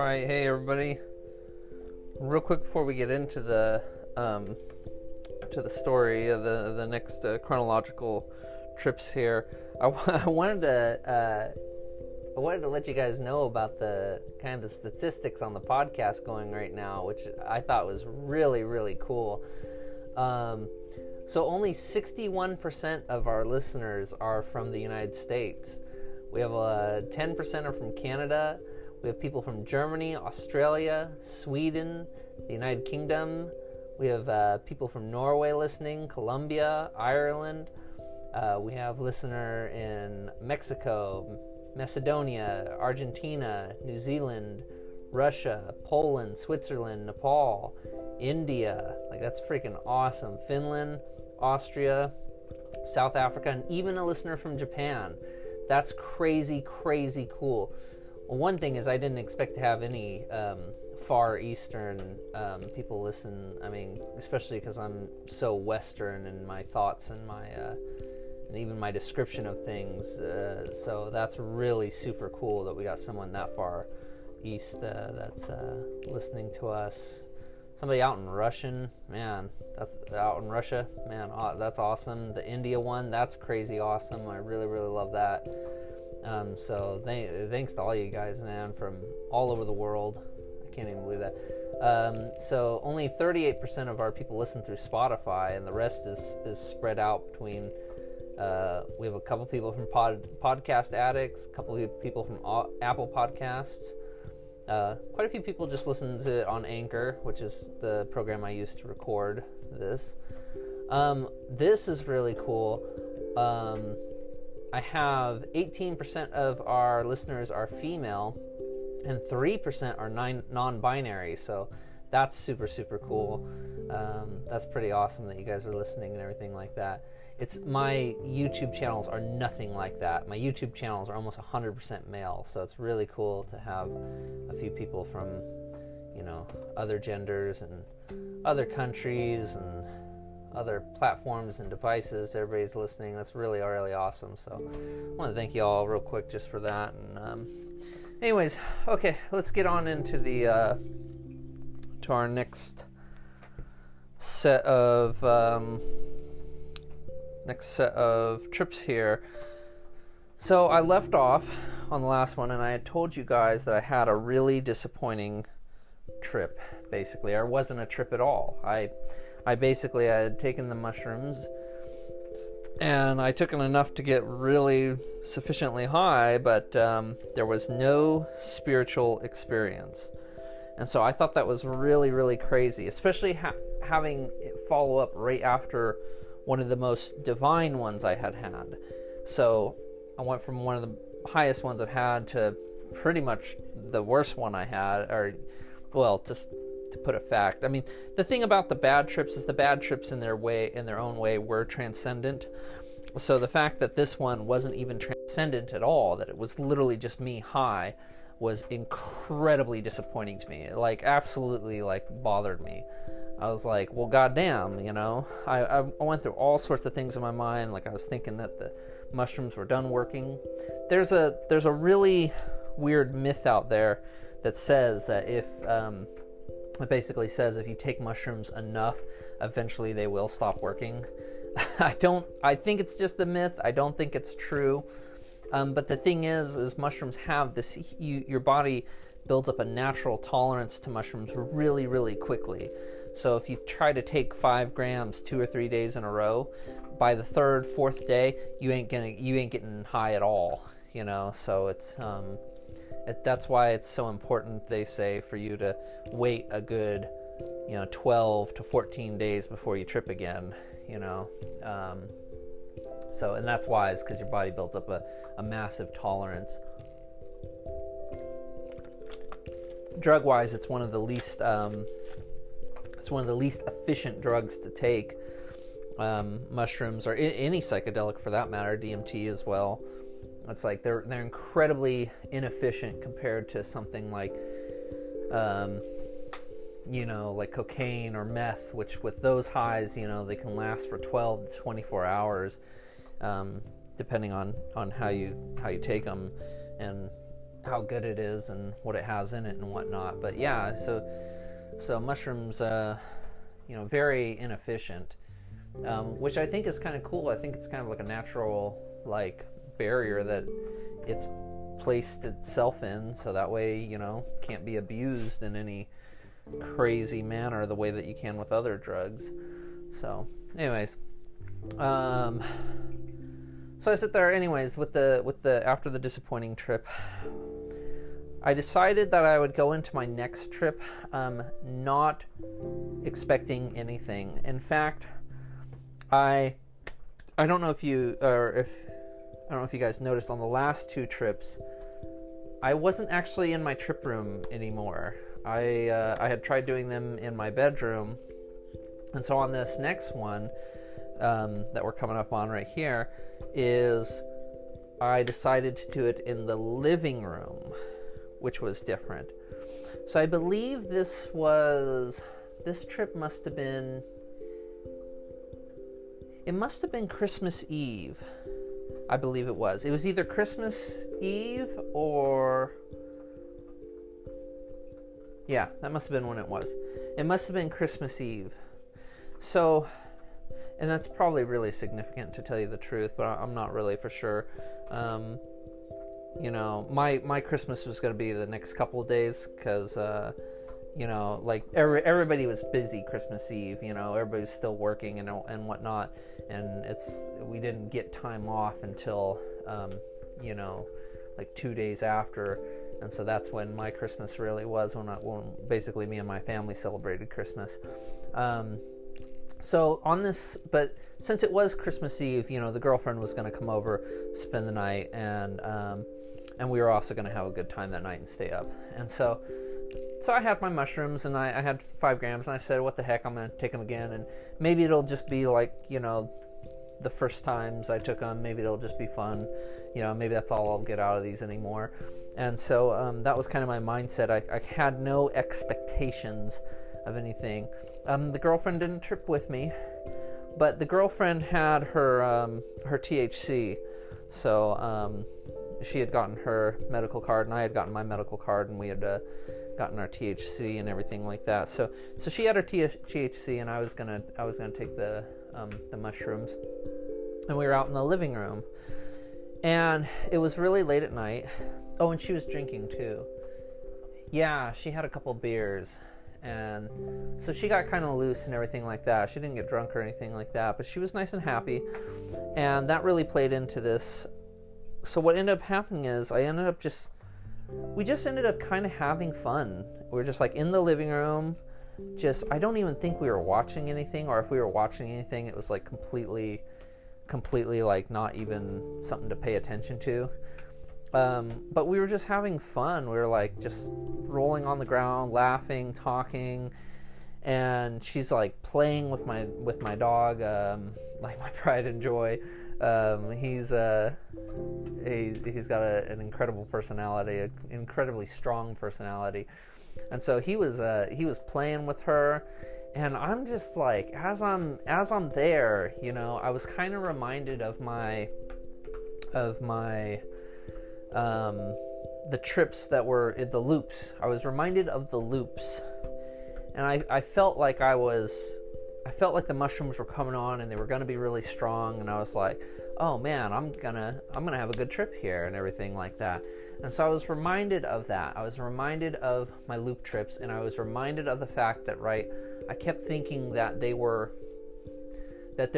Alright, hey everybody. Real quick before we get into the story of the next chronological trips here, I wanted to let you guys know about the kind of the statistics on the podcast going right now, which I thought was really, really cool. So only 61% of our listeners are from the United States. We have 10% are from Canada. We have people from Germany, Australia, Sweden, the United Kingdom. We have people from Norway listening, Colombia, Ireland. We have listener in Mexico, Macedonia, Argentina, New Zealand, Russia, Poland, Switzerland, Nepal, India. Like, that's freaking awesome. Finland, Austria, South Africa, and even a listener from Japan. That's crazy, crazy cool. Well, one thing is I didn't expect to have any Far Eastern people listen. I mean, especially because I'm so Western in my thoughts and my and even my description of things. So that's really super cool that we got someone that far east that's listening to us. Somebody out in Russia, man, that's awesome. The India one, that's crazy awesome. I really, really love that. So thanks to all you guys, man, from all over the world. I can't even believe that. So only 38% of our people listen through Spotify, and the rest is spread out between. We have a couple people from Podcast Addicts, a couple of people from Apple Podcasts. Quite a few people just listen to it on Anchor, which is the program I use to record this. This is really cool. I have 18% of our listeners are female, and 3% are non-binary, so that's super, super cool. That's pretty awesome that you guys are listening and everything like that. My YouTube channels are nothing like that. My YouTube channels are almost 100% male, so it's really cool to have a few people from, other genders and other countries and other platforms and devices. Everybody's listening. That's really, really awesome. So I want to thank you all real quick just for that. And anyways, okay, let's get on into to our next set of trips here. So I left off on the last one, and I had told you guys that I had a really disappointing trip, basically. Or it wasn't a trip at all. I had taken the mushrooms, and I took enough to get really sufficiently high, but there was no spiritual experience. And so I thought that was really, really crazy, especially having it follow up right after one of the most divine ones I had had. So I went from one of the highest ones I've had to pretty much the worst one I had, just to put a fact. I mean, the thing about the bad trips is the bad trips in their own way were transcendent. So the fact that this one wasn't even transcendent at all, that it was literally just me high, was incredibly disappointing to me. It absolutely bothered me. I was like, well, goddamn, I went through all sorts of things in my mind. I was thinking that the mushrooms were done working. There's a really weird myth out there that says that it basically says if you take mushrooms enough, eventually they will stop working. I think it's just a myth. I don't think it's true. But the thing is mushrooms have this, your body builds up a natural tolerance to mushrooms really, really quickly. So if you try to take 5 grams 2 or 3 days in a row, by the 3rd, 4th day, you ain't getting high at all, So it's that's why it's so important, they say, for you to wait a good 12 to 14 days before you trip again, So, and that's why, is because your body builds up a massive tolerance. Drug-wise, it's one of the least efficient drugs to take. Mushrooms, or any psychedelic for that matter, DMT as well. It's they're incredibly inefficient compared to something like cocaine or meth, which with those highs, they can last for 12 to 24 hours, depending on how you take them. And how good it is and what it has in it and whatnot. But yeah, so mushrooms, very inefficient, which I think is kind of cool. I think it's kind of like a natural barrier that it's placed itself in, so that way can't be abused in any crazy manner the way that you can with other drugs. So anyways, so I sit there anyways with the after the disappointing trip. I decided that I would go into my next trip not expecting anything. In fact, I don't know if you guys noticed on the last 2 trips, I wasn't actually in my trip room anymore. I had tried doing them in my bedroom, and so on this next one that we're coming up on right here is I decided to do it in the living room, which was different. So I believe this trip must have been Christmas Eve. I believe it was. It was either Christmas Eve or... Yeah, that must have been when it was. It must have been Christmas Eve. So, and that's probably really significant to tell you the truth, but I'm not really for sure. My Christmas was going to be the next couple of days because, everybody was busy Christmas Eve. Everybody was still working and whatnot, and we didn't get time off until 2 days after, and so that's when my Christmas really was, when basically me and my family celebrated Christmas. So on this, but since it was Christmas Eve, the girlfriend was going to come over, spend the night, and we were also going to have a good time that night and stay up. And so I had my mushrooms, and I had 5 grams, and I said, what the heck, I'm going to take them again, and maybe it'll just be the first times I took them, maybe it'll just be fun, maybe that's all I'll get out of these anymore. And so that was kind of my mindset. I had no expectations of anything. The girlfriend didn't trip with me, but the girlfriend had her THC, so she had gotten her medical card, and I had gotten my medical card, and we had gotten our THC and everything like that. So she had her THC, and I was gonna take the mushrooms, and we were out in the living room, and it was really late at night. Oh, and she was drinking too. Yeah, she had a couple beers. And so she got kind of loose and everything like that. She didn't get drunk or anything like that, but she was nice and happy, and that really played into this. So what ended up happening is we just ended up kind of having fun. We were just in the living room. I don't even think we were watching anything, or if we were watching anything, it was completely not even something to pay attention to. But we were just having fun. We were just rolling on the ground, laughing, talking, and she's playing with my dog, my pride and joy. He's got an incredible personality, an incredibly strong personality, and so he was playing with her, and I'm just as I'm there, I was kind of reminded of my the trips that were in the loops. I was reminded of the loops, and I felt like the mushrooms were coming on, and they were going to be really strong, and I was like, oh man, I'm gonna have a good trip here and everything like that. And so I was reminded of that. I was reminded of my loop trips, and I was reminded of the fact that I kept thinking that there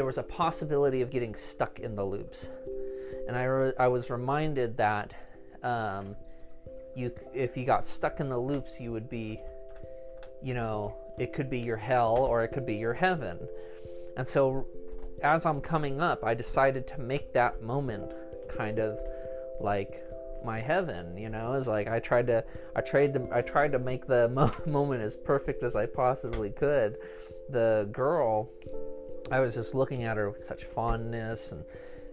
was a possibility of getting stuck in the loops. And I was reminded that if you got stuck in the loops, you would be, it could be your hell or it could be your heaven. And so as I'm coming up, I decided to make that moment kind of like my heaven, It's I tried to make the moment as perfect as I possibly could. The girl, I was just looking at her with such fondness,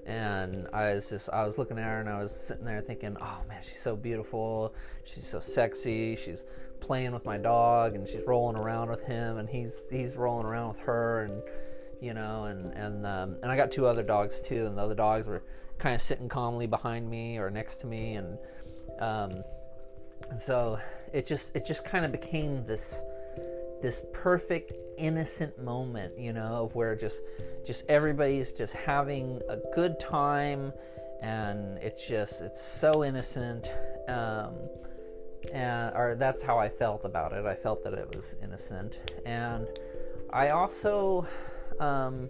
and I was looking at her, and I was sitting there thinking, oh man, she's so beautiful, she's so sexy, she's playing with my dog, and she's rolling around with him, and he's rolling around with her, and and I got 2 other dogs too, and the other dogs were kind of sitting calmly behind me or next to me, and And so it just kind of became this perfect innocent moment, of where just everybody's just having a good time, and it's so innocent, or that's how I felt about it. I felt that it was innocent. And I also I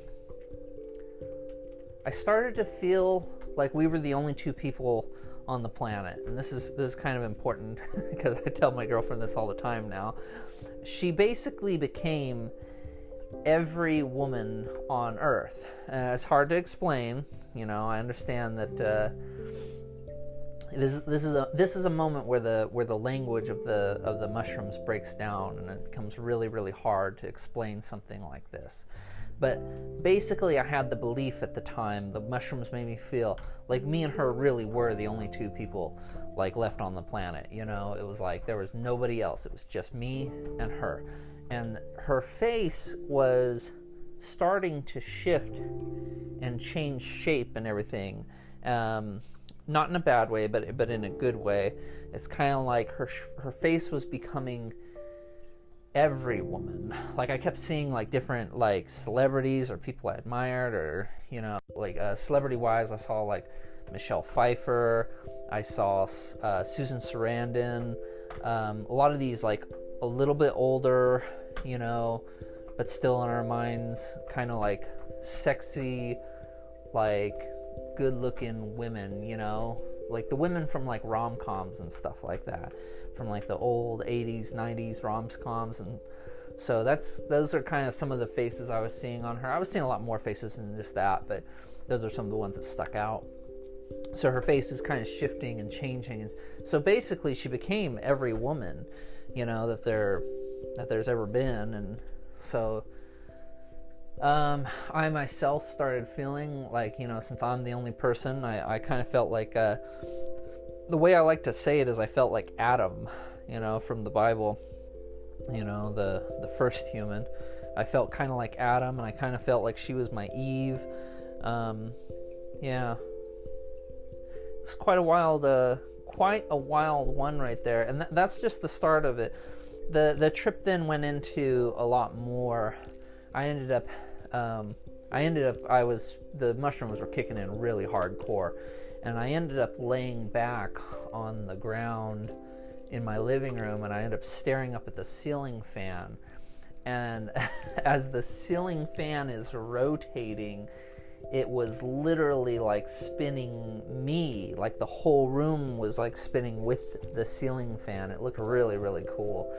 started to feel like we were the only two people on the planet. And this is kind of important because I tell my girlfriend this all the time now. She basically became every woman on Earth. It's hard to explain. I understand that this is a moment where the language of the mushrooms breaks down, and it becomes really, really hard to explain something like this. But basically, I had the belief at the time, the mushrooms made me feel like me and her really were the only two people left on the planet. It was like there was nobody else. It was just me and her. And her face was starting to shift and change shape and everything. Not in a bad way, but in a good way. It's kind of like her face was becoming every woman. I kept seeing different celebrities or people I admired, or celebrity wise, I saw Michelle Pfeiffer, I saw Susan Sarandon, a lot of these a little bit older, but still in our minds kind of sexy, good looking women, the women from rom-coms and stuff like that, from the old 80s 90s rom-coms. And so those are kind of some of the faces I was seeing on her. I was seeing a lot more faces than just that, but those are some of the ones that stuck out. So her face is kind of shifting and changing, and so basically she became every woman that there's ever been. And so I myself started feeling since I'm the only person, I kind of felt the way I like to say it is I felt like Adam, from the Bible, the first human. I felt kind of like Adam, and I kind of felt like she was my Eve. Yeah. It was quite a wild one right there. And that's just the start of it. The trip then went into a lot more. The mushrooms were kicking in really hardcore, and I ended up laying back on the ground in my living room, and I ended up staring up at the ceiling fan. And as the ceiling fan is rotating, it was literally spinning me, the whole room was spinning with the ceiling fan. It looked really, really cool.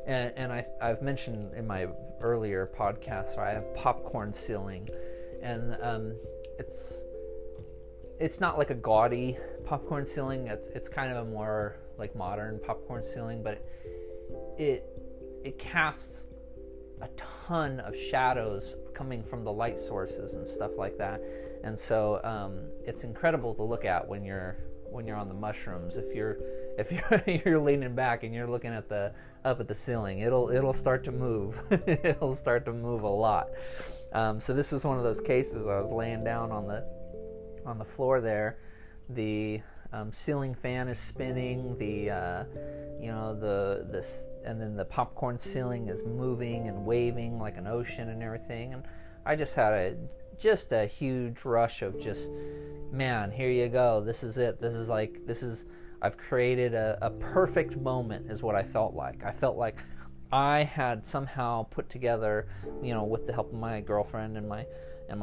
And I've mentioned in my earlier podcast, I have popcorn ceiling, and it's not a gaudy popcorn ceiling. It's kind of a more modern popcorn ceiling, but it casts a ton of shadows coming from the light sources and stuff like that. And so it's incredible to look at when you're on the mushrooms. If you're leaning back and you're looking up at the ceiling, it'll start to move. It'll start to move a lot. So this was one of those cases. I was laying down on the floor there. The ceiling fan is spinning. And then the popcorn ceiling is moving and waving like an ocean and everything. And I just had a huge rush of just, man, here you go. This is it. I've created a perfect moment, is what I felt like. I felt like I had somehow put together, with the help of my girlfriend and my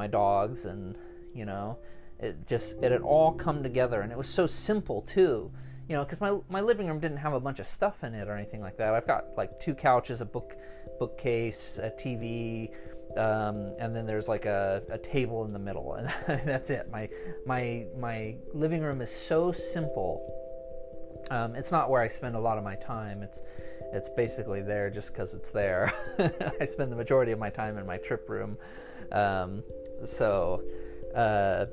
dogs, and it had all come together, and it was so simple too. Because my living room didn't have a bunch of stuff in it or anything like that. I've got 2 couches, a bookcase, a TV, and then there's a table in the middle, and that's it. My living room is so simple. It's not where I spend a lot of my time. It's basically there just because it's there. I spend the majority of my time in my trip room. So the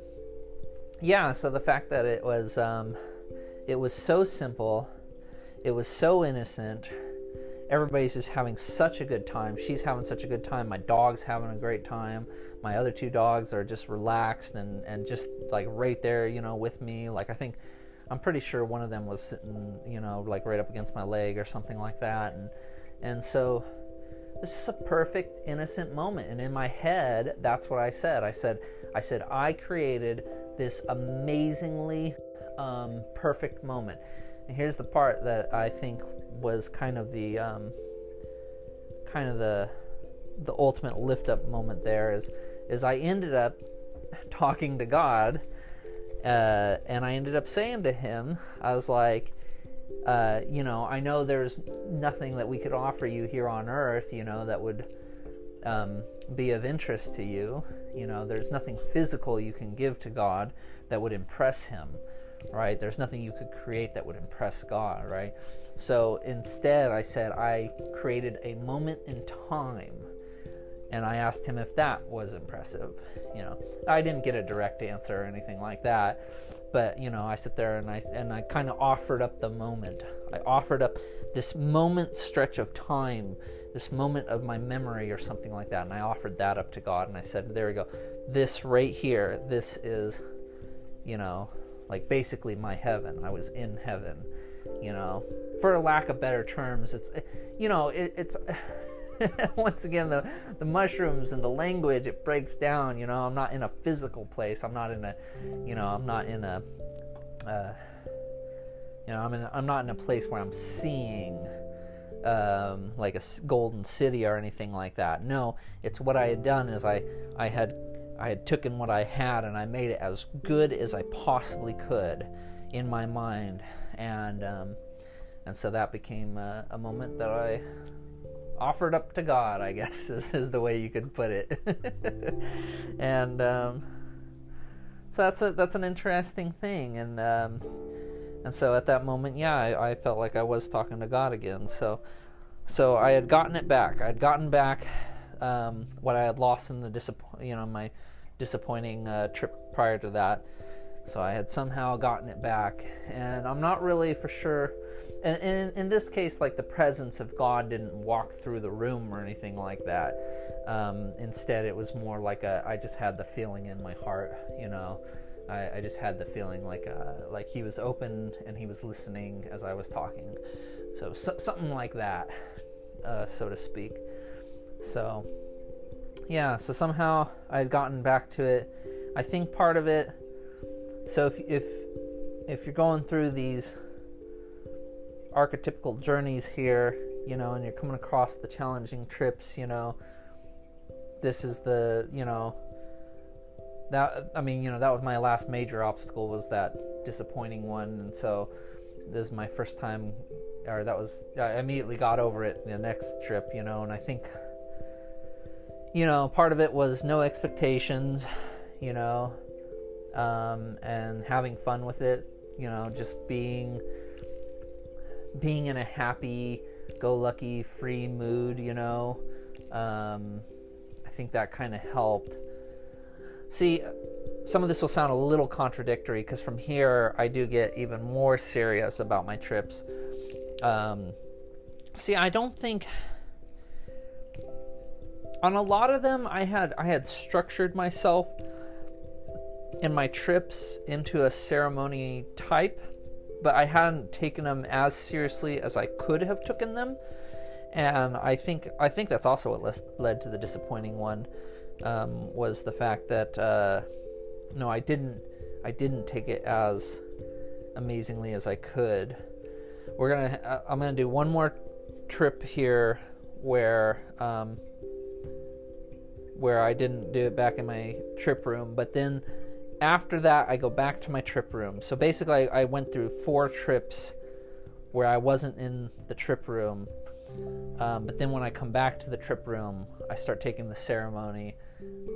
fact that it was so simple, it was so innocent. Everybody's just having such a good time. She's having such a good time. My dog's having a great time. My other 2 dogs are just relaxed and just right there, with me. I'm pretty sure one of them was sitting, like right up against my leg or something like that. And so this is a perfect, innocent moment. And in my head, that's what I said. I said, I created this amazingly perfect moment. And here's the part that I think was kind of the ultimate lift up moment there is I ended up talking to God, and I ended up saying to him, I was like, I know there's nothing that we could offer you here on earth, that would be of interest to you. There's nothing physical you can give to God that would impress him, right? There's nothing you could create that would impress God, right? So instead, I said I created a moment in time, and I asked him if that was impressive. I didn't get a direct answer or anything like that, but I sit there and I kind of offered up the moment. I offered up this moment stretch of time, this moment of my memory or something like that, and I offered that up to God, and I said, there we go. This right here, this is, like basically my heaven. I was in heaven, for lack of better terms. It's once again, the mushrooms and the language, it breaks down. I'm not in a physical place. I'm not in a, I'm not in a, I'm not in a place where I'm seeing like a golden city or anything like that. No, it's what I had done is I had taken what I had and I made it as good as I possibly could in my mind, and so that became a moment that I offered up to God, I guess, is the way you could put it. And so that's an interesting thing, and so at that moment, I felt like I was talking to God again. So I had gotten it back. I'd gotten back what I had lost in the my disappointing trip prior to that. So I had somehow gotten it back, and I'm not really for sure. And in this case, like, the presence of God didn't walk through the room or anything like that. Instead, it was more like I just had the feeling in my heart, I just had the feeling like he was open and he was listening as I was talking. So something like that, so to speak. So, so somehow I had gotten back to it. I think part of it, so if you're going through these archetypical journeys here, and you're coming across the challenging trips, this is the, that was my last major obstacle, was that disappointing one. And so this is my first time, I immediately got over it the next trip, and I think, part of it was no expectations, and having fun with it, just being in a happy-go-lucky, free mood, I think that kind of helped. See, some of this will sound a little contradictory, because from here I do get even more serious about my trips. I don't think... On a lot of them, I had structured myself in my trips into a ceremony type, but I hadn't taken them as seriously as I could have taken them, and I think that's also what led to the disappointing one, was the fact that no, I didn't take it as amazingly as I could. I'm gonna do one more trip here where I didn't do it back in my trip room, but then after that, I go back to my trip room. So basically, I went through 4 trips where I wasn't in the trip room. But then when I come back to the trip room, I start taking the ceremony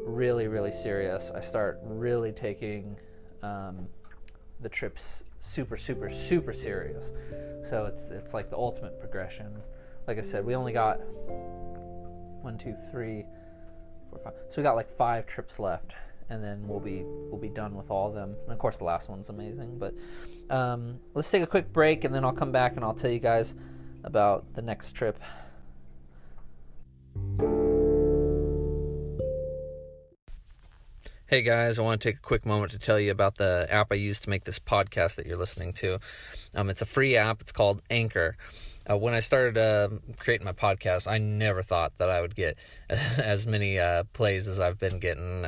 really, really serious. I start really taking the trips super, super, super serious. So it's like the ultimate progression. Like I said, we only got 1, 2, 3, 4, 5. So we got like 5 trips left. And then we'll be done with all of them. And of course, the last one's amazing. But let's take a quick break, and then I'll come back and I'll tell you guys about the next trip. Hey guys, I want to take a quick moment to tell you about the app I use to make this podcast that you're listening to. It's a free app. It's called Anchor. When I started creating my podcast, I never thought that I would get as many plays as I've been getting.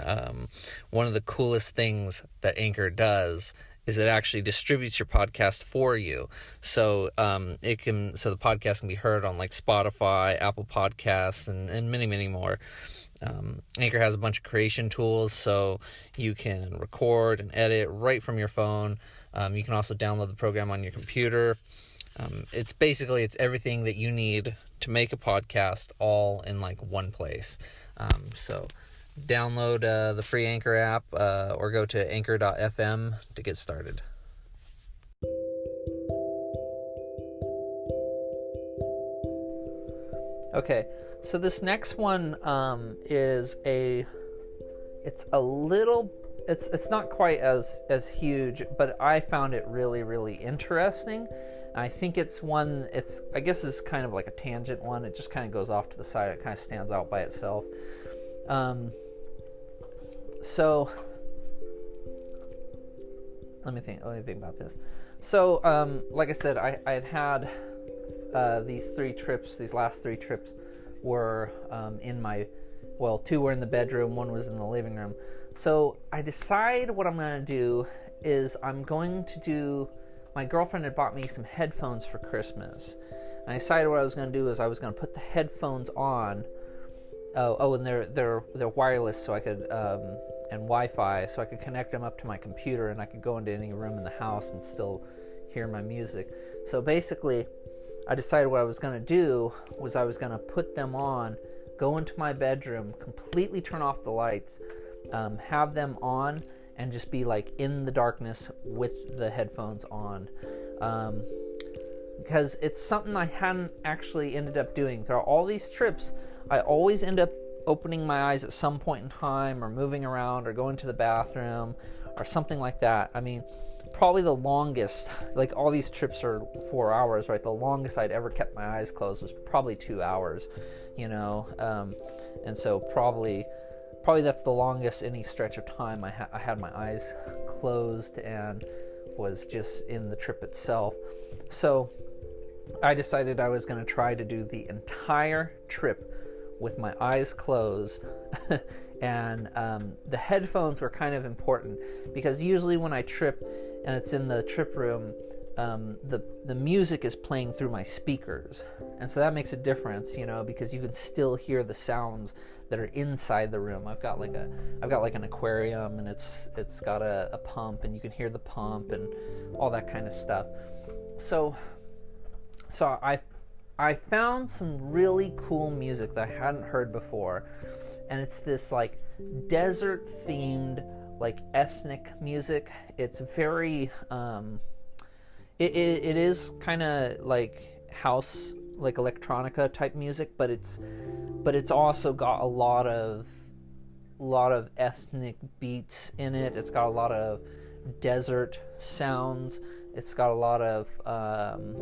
One of the coolest things that Anchor does is it actually distributes your podcast for you. So the podcast can be heard on like Spotify, Apple Podcasts, and many, many more. Anchor has a bunch of creation tools, so you can record and edit right from your phone. You can also download the program on your computer. It's everything that you need to make a podcast all in like one place. So download the free Anchor app or go to anchor.fm to get started. Okay. So this next one it's not quite as huge, but I found it really, really interesting. I think it's kind of like a tangent one. It just kind of goes off to the side. It kind of stands out by itself. So let me think about this. So like I said, I had these last three trips were two were in the bedroom, one was in the living room. So I decide what I'm going to do is my girlfriend had bought me some headphones for Christmas. And I decided what I was going to do is I was going to put the headphones on. And they're wireless, so I could and Wi-Fi, so I could connect them up to my computer and I could go into any room in the house and still hear my music. So basically, I decided what I was going to do was I was going to put them on, go into my bedroom, completely turn off the lights, have them on, and just be like in the darkness with the headphones on. Because it's something I hadn't actually ended up doing. Throughout all these trips, I always end up opening my eyes at some point in time or moving around or going to the bathroom or something like that. I mean, probably the longest, like all these trips are 4 hours, right? The longest I'd ever kept my eyes closed was probably 2 hours, and so probably that's the longest any stretch of time I had my eyes closed and was just in the trip itself. So I decided I was going to try to do the entire trip with my eyes closed. And the headphones were kind of important because usually when I trip and it's in the trip room, the music is playing through my speakers, and so that makes a difference, because you can still hear the sounds that are inside the room. I've got like an aquarium, and it's got a pump, and you can hear the pump and all that kind of stuff. So I found some really cool music that I hadn't heard before. And it's this like desert themed, like ethnic music. It's very, it is kind of like house, like electronica type music, but it's also got a lot of ethnic beats in it. It's got a lot of desert sounds. It's got a lot of,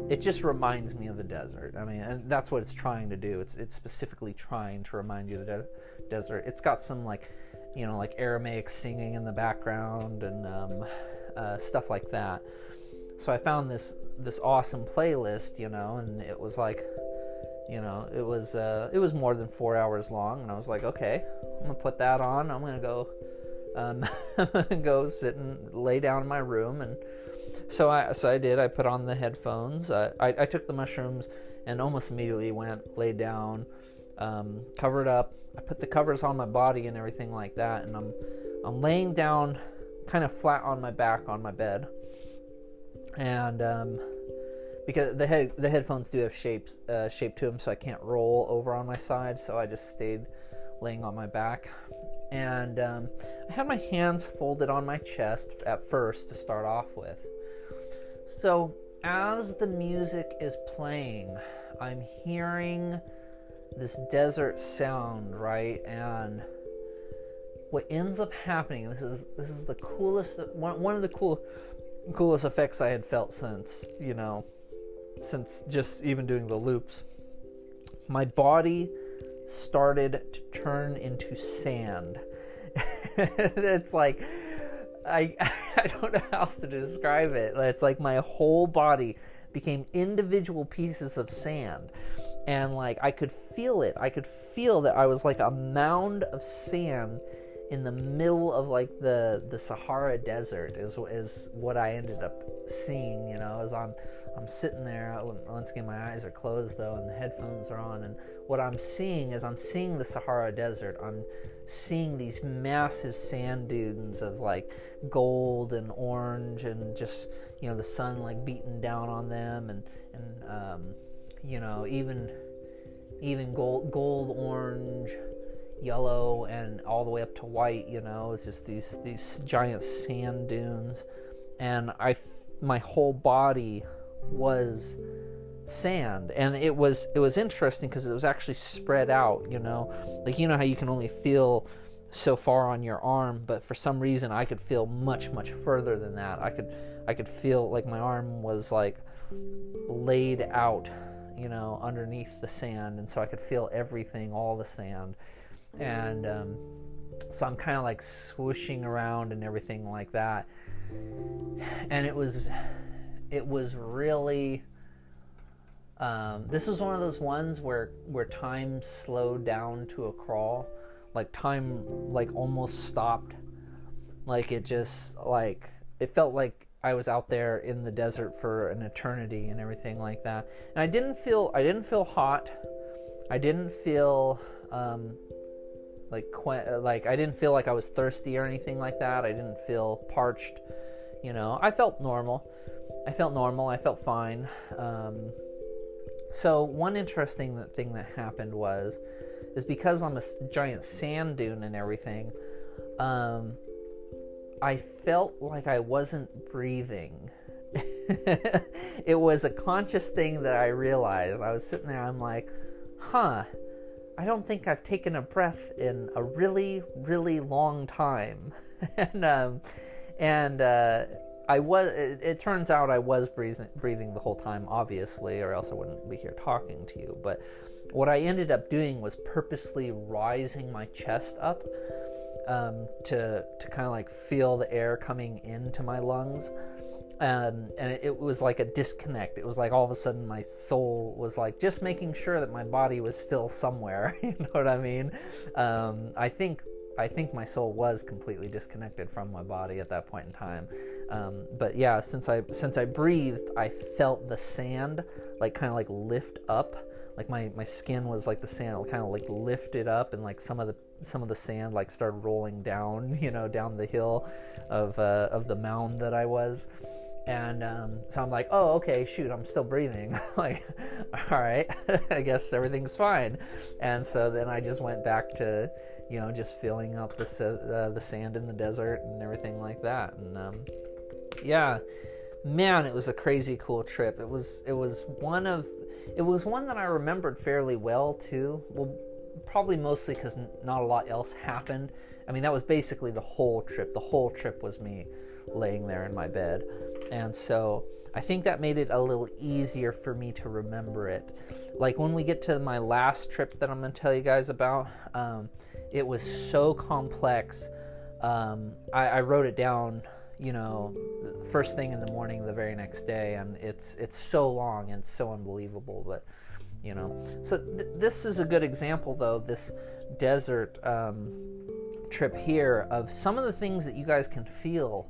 it just reminds me of the desert. I mean, and that's what it's trying to do. It's specifically trying to remind you of the desert. It's got some like Aramaic singing in the background and stuff like that. So I found this awesome playlist, and it was like, it was more than 4 hours long, and I was like, okay, I'm gonna put that on. I'm gonna go, go sit and lay down in my room. And so I did. I put on the headphones. I took the mushrooms and almost immediately laid down, covered up. I put the covers on my body and everything like that, and I'm laying down, kind of flat on my back on my bed, and because the headphones do have shape to them, so I can't roll over on my side. So I just stayed laying on my back, and I had my hands folded on my chest at first to start off with. So as the music is playing, I'm hearing this desert sound, right? And what ends up happening, this is the coolest, one of the coolest effects I had felt since just even doing the loops. My body started to turn into sand. It's like, I I don't know how else to describe it. It's like my whole body became individual pieces of sand, and like I could feel it. I could feel that I was like a mound of sand in the middle of like the Sahara Desert is what I ended up seeing. As I'm sitting there. Once again, my eyes are closed though, and the headphones are on. And what I'm seeing is the Sahara Desert. I'm seeing these massive sand dunes of like gold and orange, and just the sun like beating down on them, and even gold, orange, yellow, and all the way up to white. It's just these giant sand dunes, and my whole body was sand. And it was interesting because it was actually spread out. Like how you can only feel so far on your arm, but for some reason I could feel much further than that. I could feel like my arm was like laid out underneath the sand, and so I could feel everything, all the sand. And so I'm kind of like swooshing around and everything like that, and it was really this was one of those ones where time slowed down to a crawl. Like time like almost stopped. Like it just like it felt like I was out there in the desert for an eternity and everything like that. And I didn't feel hot. I didn't feel like I didn't feel like I was thirsty or anything like that. I didn't feel parched. I felt normal. I felt fine. So one interesting thing that happened is because I'm a giant sand dune and everything, I felt like I wasn't breathing. It was a conscious thing that I realized. I was sitting there, I'm like, I don't think I've taken a breath in a really, really long time. It turns out I was breathing the whole time, obviously, or else I wouldn't be here talking to you. But what I ended up doing was purposely rising my chest up to kind of like feel the air coming into my lungs. And it was like a disconnect. It was like all of a sudden my soul was like just making sure that my body was still somewhere. You know what I mean? I think my soul was completely disconnected from my body at that point in time. But yeah, since I breathed, I felt the sand like kind of like lift up. Like my skin was like the sand kind of like lifted up, and like some of the sand like started rolling down, down the hill of the mound that I was. And so I'm like, oh, okay, shoot, I'm still breathing. Like, all right, I guess everything's fine. And so then I just went back to, just filling up the sand in the desert and everything like that. And yeah, man, it was a crazy cool trip. It was one that I remembered fairly well too. Well, probably mostly because not a lot else happened. I mean, that was basically the whole trip. The whole trip was me laying there in my bed. And so I think that made it a little easier for me to remember it. Like when we get to my last trip that I'm going to tell you guys about, it was so complex. I wrote it down, first thing in the morning the very next day, and it's so long and so unbelievable. But so this is a good example, though, this desert trip here, of some of the things that you guys can feel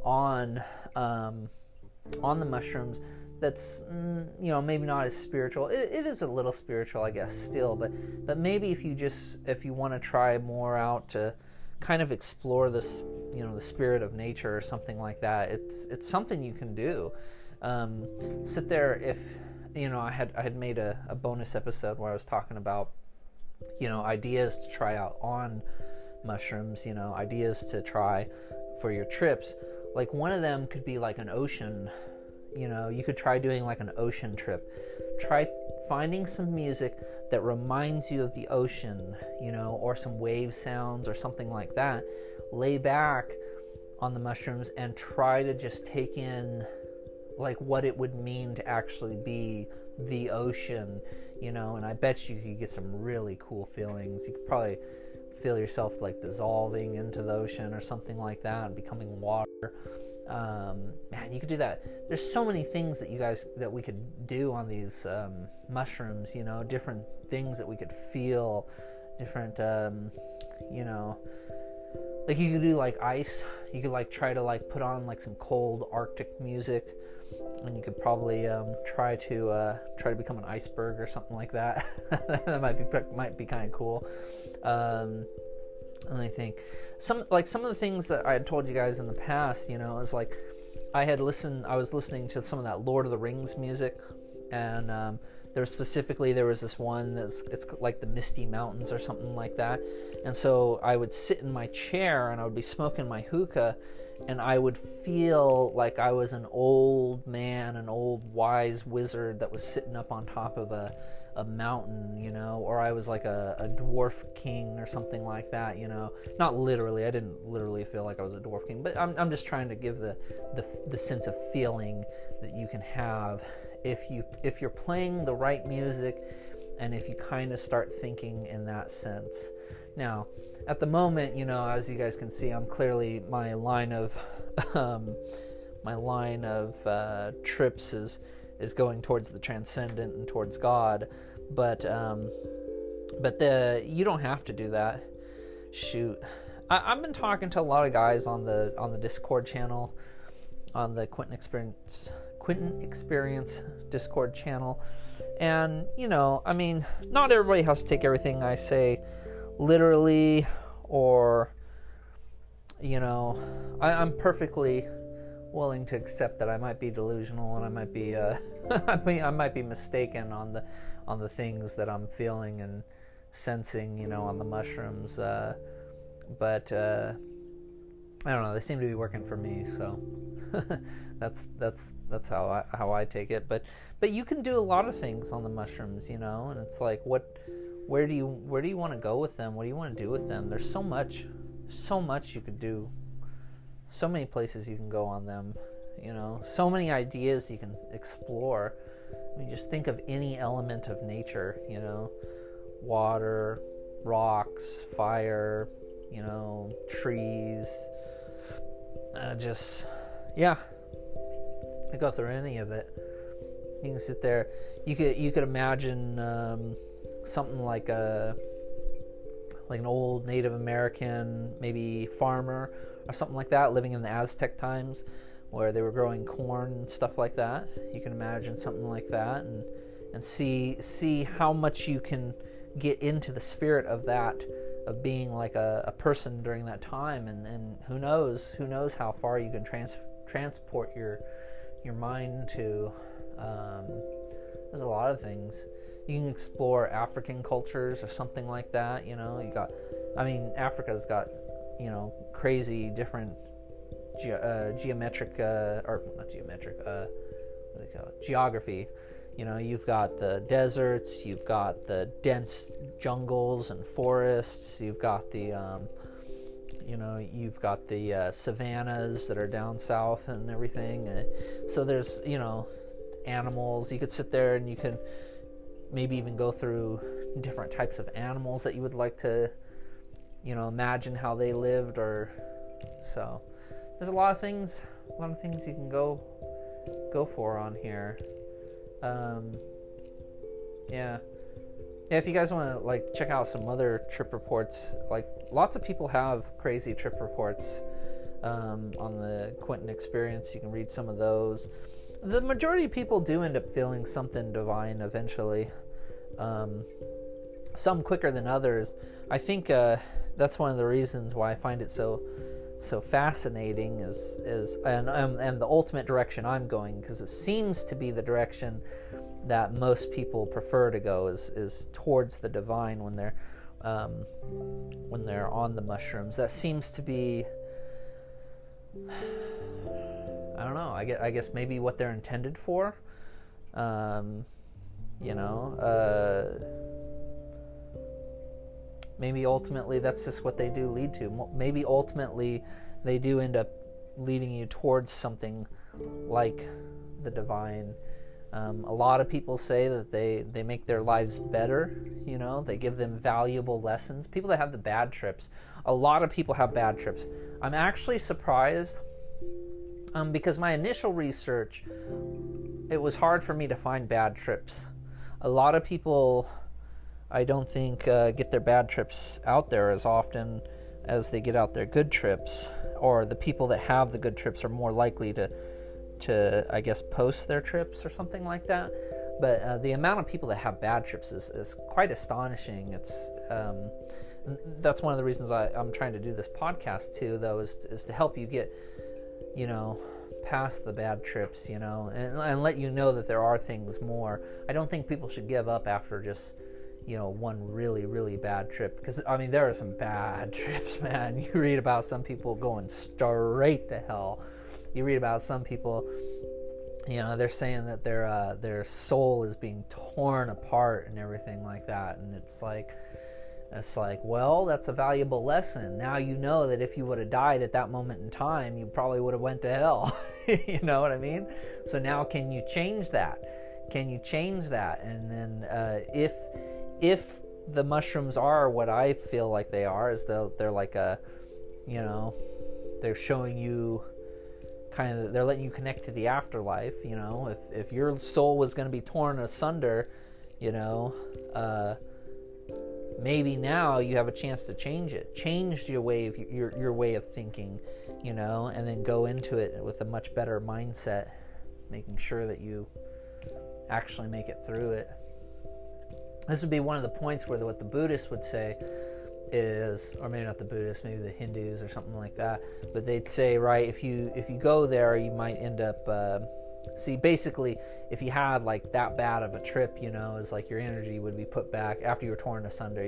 on the mushrooms. That's maybe not as spiritual. It is a little spiritual, I guess, still, but maybe if you want to try more out to kind of explore this, the spirit of nature or something like that, it's something you can do. Sit there. If I had made a bonus episode where I was talking about ideas to try out on mushrooms, ideas to try for your trips. Like one of them could be like an ocean. You could try doing like an ocean trip. Try finding some music that reminds you of the ocean, or some wave sounds or something like that. Lay back on the mushrooms and try to just take in like what it would mean to actually be the ocean, and I bet you could get some really cool feelings. You could probably feel yourself like dissolving into the ocean or something like that and becoming water. Man, you could do that. There's so many things that we could do on these mushrooms, you know, different things that we could feel, different, you know, like you could do like ice. You could like try to like put on like some cold Arctic music, and you could probably try to become an iceberg or something like that. That might be kind of cool. And I think some of the things that I had told you guys in the past, you know, is like I was listening to some of that Lord of the Rings music, and there was this one it's like the Misty Mountains or something like that. And so I would sit in my chair and I would be smoking my hookah, and I would feel like I was an old man, an old wise wizard that was sitting up on top of a mountain, you know, or I was like a dwarf king or something like that, you know. Not literally, I didn't literally feel like I was a dwarf king, but I'm just trying to give the sense of feeling that you can have if you're playing the right music, and if you kind of start thinking in that sense. Now, at the moment, you know, as you guys can see, I'm clearly my line of trips is going towards the transcendent and towards God, but you don't have to do that. Shoot, I've been talking to a lot of guys on the Discord channel, on the Quentin Experience Discord channel, and you know, I mean, not everybody has to take everything I say literally, or you know, I'm perfectly willing to accept that I might be delusional and I might be I might be mistaken on the things that I'm feeling and sensing, you know, on the mushrooms, but I don't know, they seem to be working for me, so that's how I take it. But you can do a lot of things on the mushrooms, you know, and it's like, where do you want to go with them? What do you want to do with them? There's so much you could do. So many places you can go on them, you know, so many ideas you can explore. I mean, just think of any element of nature, you know, water, rocks, fire, you know, trees, yeah, I go through any of it. You can sit there, you could imagine something like an old Native American, maybe farmer or something like that, living in the Aztec times where they were growing corn and stuff like that. You can imagine something like that, and see how much you can get into the spirit of that, of being like a person during that time, and who knows how far you can transport your mind to. There's a lot of things. You can explore African cultures or something like that, you know. Africa's got, you know, crazy different geography. You know, you've got the deserts, you've got the dense jungles and forests, you've got the savannas that are down south and everything. So there's, you know, animals. You could sit there and you could maybe even go through different types of animals that you would like to, you know, imagine how they lived, or so. There's a lot of things you can go for on here. Yeah, if you guys want to like check out some other trip reports, like lots of people have crazy trip reports on the Quentin Experience. You can read some of those. The majority of people do end up feeling something divine eventually. Some quicker than others. I think that's one of the reasons why I find it so fascinating is and the ultimate direction I'm going, because it seems to be the direction that most people prefer to go is towards the divine when they're on the mushrooms. That seems to be, I don't know, I guess maybe what they're intended for. Maybe ultimately that's just what they do lead to. Maybe ultimately they do end up leading you towards something like the divine. A lot of people say that they make their lives better, you know, they give them valuable lessons. People that have the bad trips, a lot of people have bad trips. I'm actually surprised because my initial research, it was hard for me to find bad trips. A lot of people, I don't think, get their bad trips out there as often as they get out their good trips, or the people that have the good trips are more likely to I guess, post their trips or something like that. But the amount of people that have bad trips is quite astonishing. It's that's one of the reasons I'm trying to do this podcast too, though, is to help you get, you know, past the bad trips, you know, and let you know that there are things more. I don't think people should give up after just, you know, one really, really bad trip, because I mean, there are some bad trips, man. You read about some people going straight to hell. You read about some people, you know, they're saying that their soul is being torn apart and everything like that, and it's like, well, that's a valuable lesson. Now you know that if you would have died at that moment in time, you probably would have went to hell. You know what I mean? So now, can you change that? Can you change that? And then if the mushrooms are what I feel like they are, is they're like a, you know, they're showing you kind of, they're letting you connect to the afterlife, you know. If your soul was going to be torn asunder, you know, maybe now you have a chance to change it, change your way of your way of thinking, you know, and then go into it with a much better mindset, making sure that you actually make it through it. This would be one of the points where what the Buddhists would say is, or maybe not the Buddhists, maybe the Hindus or something like that, but they'd say, right, if you go there, you might end up see, basically, if you had like that bad of a trip, you know, is like your energy would be put back after you were torn asunder.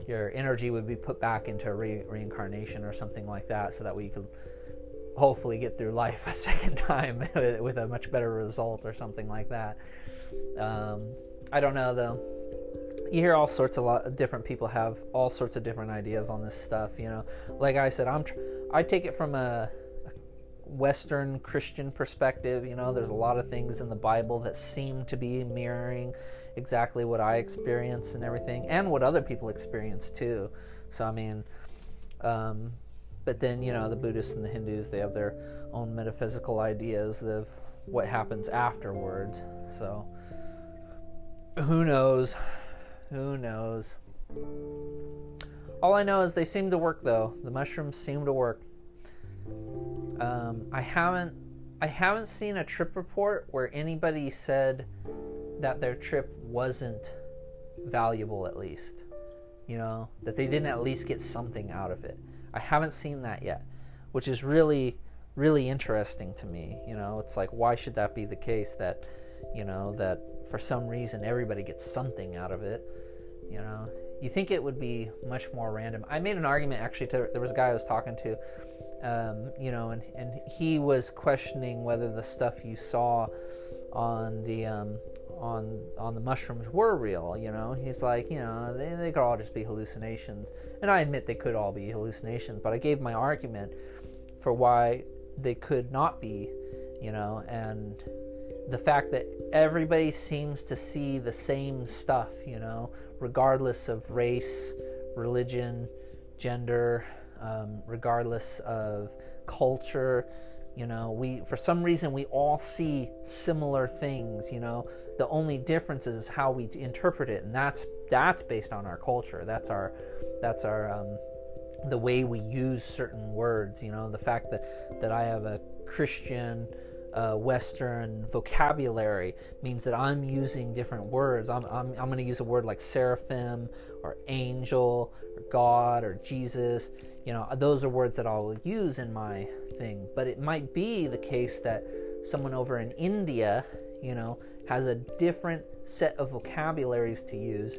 Your energy would be put back into reincarnation or something like that, so that way you could hopefully get through life a second time with a much better result or something like that. I don't know though. You hear all sorts of different people have all sorts of different ideas on this stuff, you know. Like I said, I take it from a Western Christian perspective, you know. There's a lot of things in the Bible that seem to be mirroring exactly what I experience and everything, and what other people experience too. So I mean, but then, you know, the Buddhists and the Hindus, they have their own metaphysical ideas of what happens afterwards. So who knows? Who knows? All I know is they seem to work, though. The mushrooms seem to work. I haven't seen a trip report where anybody said that their trip wasn't valuable, at least. You know, that they didn't at least get something out of it. I haven't seen that yet, which is really, really interesting to me. You know, it's like, why should that be the case, that, you know, that for some reason everybody gets something out of it? You know, you think it would be much more random. I made an argument, actually, there was a guy I was talking to, you know, and he was questioning whether the stuff you saw on the on the mushrooms were real. You know, he's like, you know, they could all just be hallucinations, and I admit they could all be hallucinations, but I gave my argument for why they could not be, you know, and the fact that everybody seems to see the same stuff, you know, regardless of race, religion, gender, regardless of culture. You know, for some reason we all see similar things. You know, the only difference is how we interpret it, and that's based on our culture. That's our the way we use certain words. You know, the fact that I have a Christian Western vocabulary means that I'm using different words. I'm going to use a word like seraphim or angel or God or Jesus. You know, those are words that I'll use in my thing. But it might be the case that someone over in India, you know, has a different set of vocabularies to use.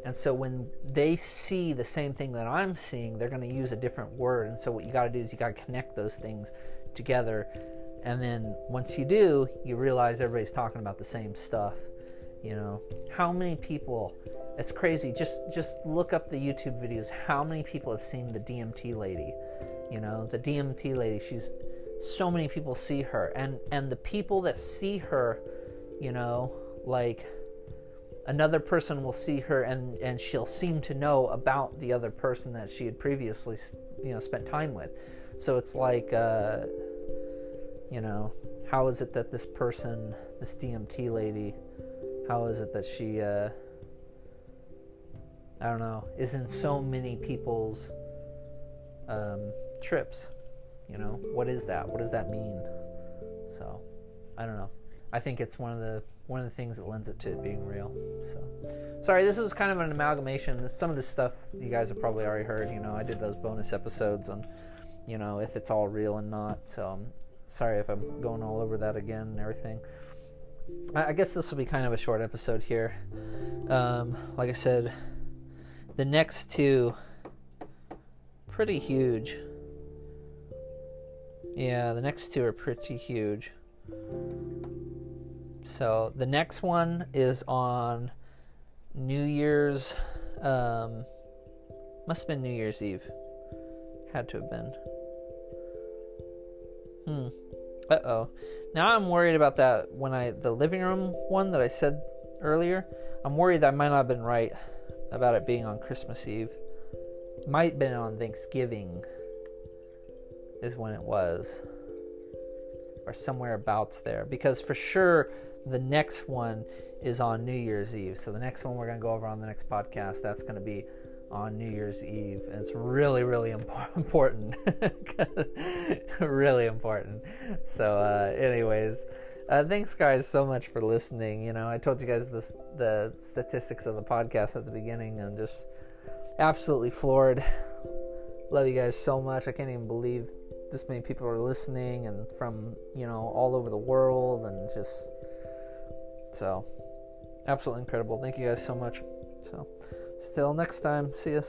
And so when they see the same thing that I'm seeing, they're going to use a different word. And so what you got to do is you got to connect those things together. And then once you do, you realize everybody's talking about the same stuff. You know, how many people, it's crazy, just look up the YouTube videos. How many people have seen the DMT lady? You know, the DMT lady, so many people see her. And the people that see her, like another person will see her and she'll seem to know about the other person that she had previously, spent time with. So it's like, how is it that this person, this DMT lady, how is it that she, I don't know, is in so many people's trips? What is that? What does that mean? So, I don't know. I think it's one of the things that lends it to it being real. So, sorry, this is kind of an amalgamation. Some of this stuff you guys have probably already heard. I did those bonus episodes on, if it's all real and not. So, I'm sorry if I'm going all over that again and everything. I guess this will be kind of a short episode here. Like I said, the next two, pretty huge. Yeah, the next two are pretty huge. So the next one is on New Year's, must have been New Year's Eve. Had to have been. Uh-oh. Now I'm worried about that the living room one that I said earlier. I'm worried that I might not have been right about it being on Christmas Eve. Might have been on Thanksgiving is when it was. Or somewhere abouts there. Because for sure the next one is on New Year's Eve. So the next one we're going to go over on the next podcast, that's going to be on New Year's Eve. And it's really, really important. Really important. So anyways, thanks guys so much for listening. I told you guys the statistics of the podcast at the beginning, and just absolutely floored. Love you guys so much. I can't even believe this many people are listening, and from all over the world, and just so absolutely incredible. Thank you guys so much. So till next time, see you.